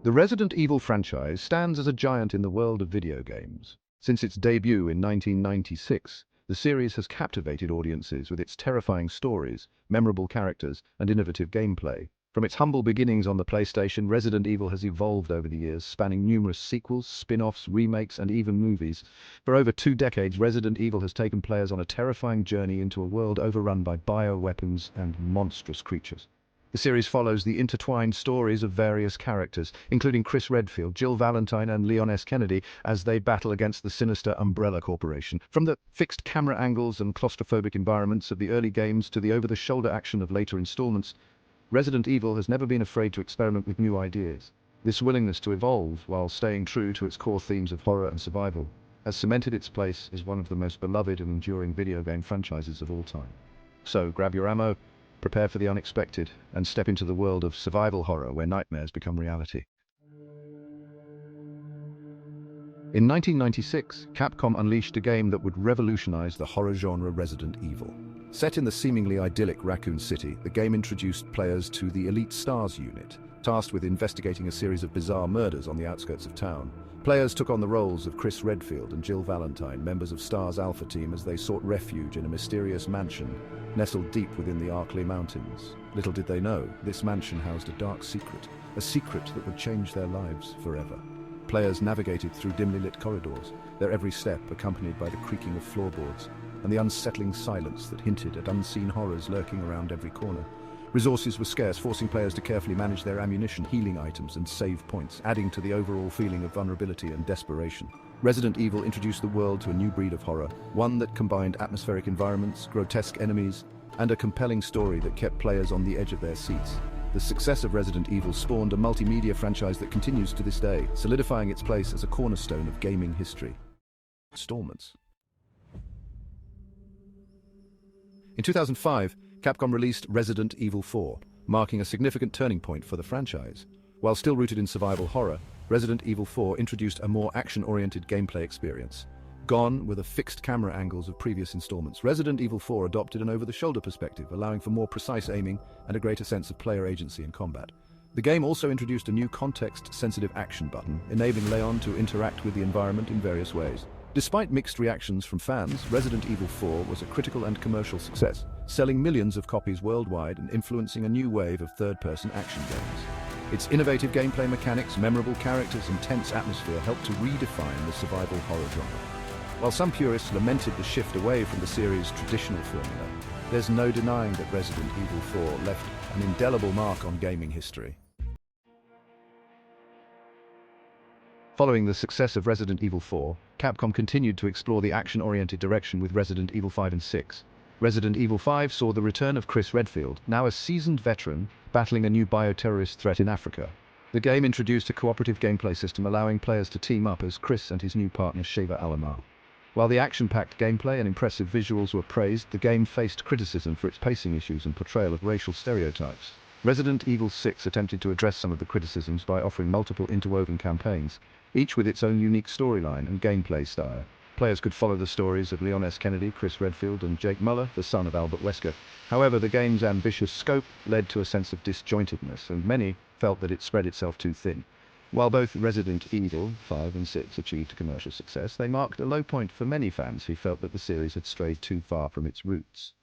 The Resident Evil franchise stands as a giant in the world of video games. Since its debut in 1996, the series has captivated audiences with its terrifying stories, memorable characters, and innovative gameplay. From its humble beginnings on the PlayStation, Resident Evil has evolved over the years, spanning numerous sequels, spin-offs, remakes, and even movies. For over 2 decades, Resident Evil has taken players on a terrifying journey into a world overrun by bioweapons and monstrous creatures. The series follows the intertwined stories of various characters, including Chris Redfield, Jill Valentine, and Leon S. Kennedy, as they battle against the sinister Umbrella Corporation. From the fixed camera angles and claustrophobic environments of the early games to the over-the-shoulder action of later installments, Resident Evil has never been afraid to experiment with new ideas. This willingness to evolve, while staying true to its core themes of horror and survival, has cemented its place as one of the most beloved and enduring video game franchises of all time. So, grab your ammo, prepare for the unexpected, and step into the world of survival horror where nightmares become reality. In 1996, Capcom unleashed a game that would revolutionize the horror genre, Resident Evil. Set in the seemingly idyllic Raccoon City, the game introduced players to the Elite Stars unit, tasked with investigating a series of bizarre murders on the outskirts of town. Players took on the roles of Chris Redfield and Jill Valentine, members of STAR's Alpha team, as they sought refuge in a mysterious mansion nestled deep within the Arklay Mountains. Little did they know, this mansion housed a dark secret, a secret that would change their lives forever. Players navigated through dimly lit corridors, their every step accompanied by the creaking of floorboards and the unsettling silence that hinted at unseen horrors lurking around every corner. Resources were scarce, forcing players to carefully manage their ammunition, healing items, and save points, adding to the overall feeling of vulnerability and desperation. Resident Evil introduced the world to a new breed of horror, one that combined atmospheric environments, grotesque enemies, and a compelling story that kept players on the edge of their seats. The success of Resident Evil spawned a multimedia franchise that continues to this day, solidifying its place as a cornerstone of gaming history. Installments. In 2005, Capcom released Resident Evil 4, marking a significant turning point for the franchise. While still rooted in survival horror, Resident Evil 4 introduced a more action-oriented gameplay experience. Gone were the fixed camera angles of previous installments, Resident Evil 4 adopted an over-the-shoulder perspective, allowing for more precise aiming and a greater sense of player agency in combat. The game also introduced a new context-sensitive action button, enabling Leon to interact with the environment in various ways. Despite mixed reactions from fans, Resident Evil 4 was a critical and commercial success, selling millions of copies worldwide and influencing a new wave of third-person action games. Its innovative gameplay mechanics, memorable characters, and tense atmosphere helped to redefine the survival horror genre. While some purists lamented the shift away from the series' traditional formula, there's no denying that Resident Evil 4 left an indelible mark on gaming history. Following the success of Resident Evil 4, Capcom continued to explore the action-oriented direction with Resident Evil 5 and 6. Resident Evil 5 saw the return of Chris Redfield, now a seasoned veteran, battling a new bioterrorist threat in Africa. The game introduced a cooperative gameplay system allowing players to team up as Chris and his new partner Sheva Alomar. While the action-packed gameplay and impressive visuals were praised, the game faced criticism for its pacing issues and portrayal of racial stereotypes. Resident Evil 6 attempted to address some of the criticisms by offering multiple interwoven campaigns, each with its own unique storyline and gameplay style. Players could follow the stories of Leon S. Kennedy, Chris Redfield, and Jake Muller, the son of Albert Wesker. However, the game's ambitious scope led to a sense of disjointedness, and many felt that it spread itself too thin. While both Resident Evil 5 and 6 achieved commercial success, they marked a low point for many fans who felt that the series had strayed too far from its roots.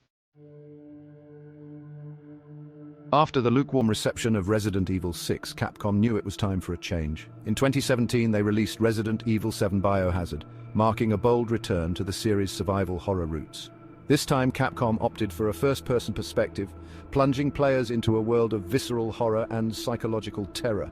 After the lukewarm reception of Resident Evil 6, Capcom knew it was time for a change. In 2017, they released Resident Evil 7 Biohazard, marking a bold return to the series' survival horror roots. This time, Capcom opted for a first-person perspective, plunging players into a world of visceral horror and psychological terror.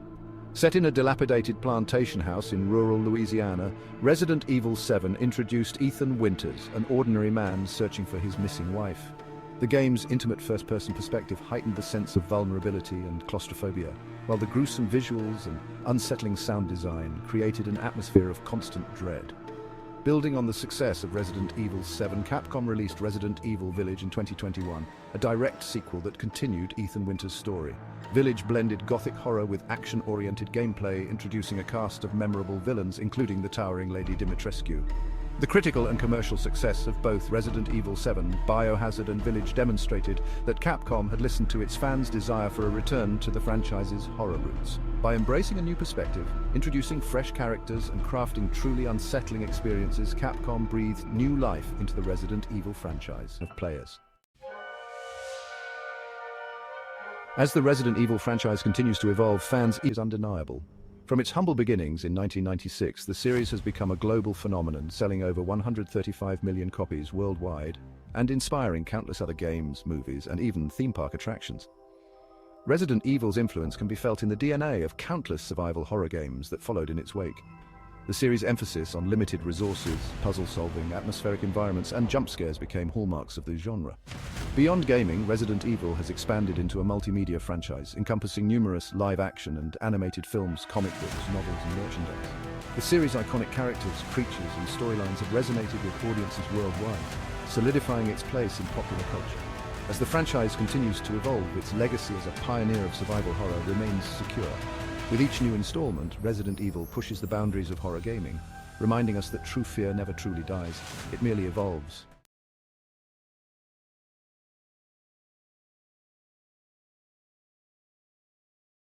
Set in a dilapidated plantation house in rural Louisiana, Resident Evil 7 introduced Ethan Winters, an ordinary man searching for his missing wife. The game's intimate first-person perspective heightened the sense of vulnerability and claustrophobia, while the gruesome visuals and unsettling sound design created an atmosphere of constant dread. Building on the success of Resident Evil 7, Capcom released Resident Evil Village in 2021, a direct sequel that continued Ethan Winters' story. Village blended gothic horror with action-oriented gameplay, introducing a cast of memorable villains, including the towering Lady Dimitrescu. The critical and commercial success of both Resident Evil 7, Biohazard and Village demonstrated that Capcom had listened to its fans' desire for a return to the franchise's horror roots. By embracing a new perspective, introducing fresh characters, and crafting truly unsettling experiences, Capcom breathed new life into the Resident Evil franchise of players. As the Resident Evil franchise continues to evolve, fans is undeniable. From its humble beginnings in 1996, the series has become a global phenomenon, selling over 135 million copies worldwide and inspiring countless other games, movies, and even theme park attractions. Resident Evil's influence can be felt in the DNA of countless survival horror games that followed in its wake. The series' emphasis on limited resources, puzzle-solving, atmospheric environments, and jump scares became hallmarks of the genre. Beyond gaming, Resident Evil has expanded into a multimedia franchise, encompassing numerous live-action and animated films, comic books, novels, and merchandise. The series' iconic characters, creatures, and storylines have resonated with audiences worldwide, solidifying its place in popular culture. As the franchise continues to evolve, its legacy as a pioneer of survival horror remains secure. With each new installment, Resident Evil pushes the boundaries of horror gaming, reminding us that true fear never truly dies, it merely evolves.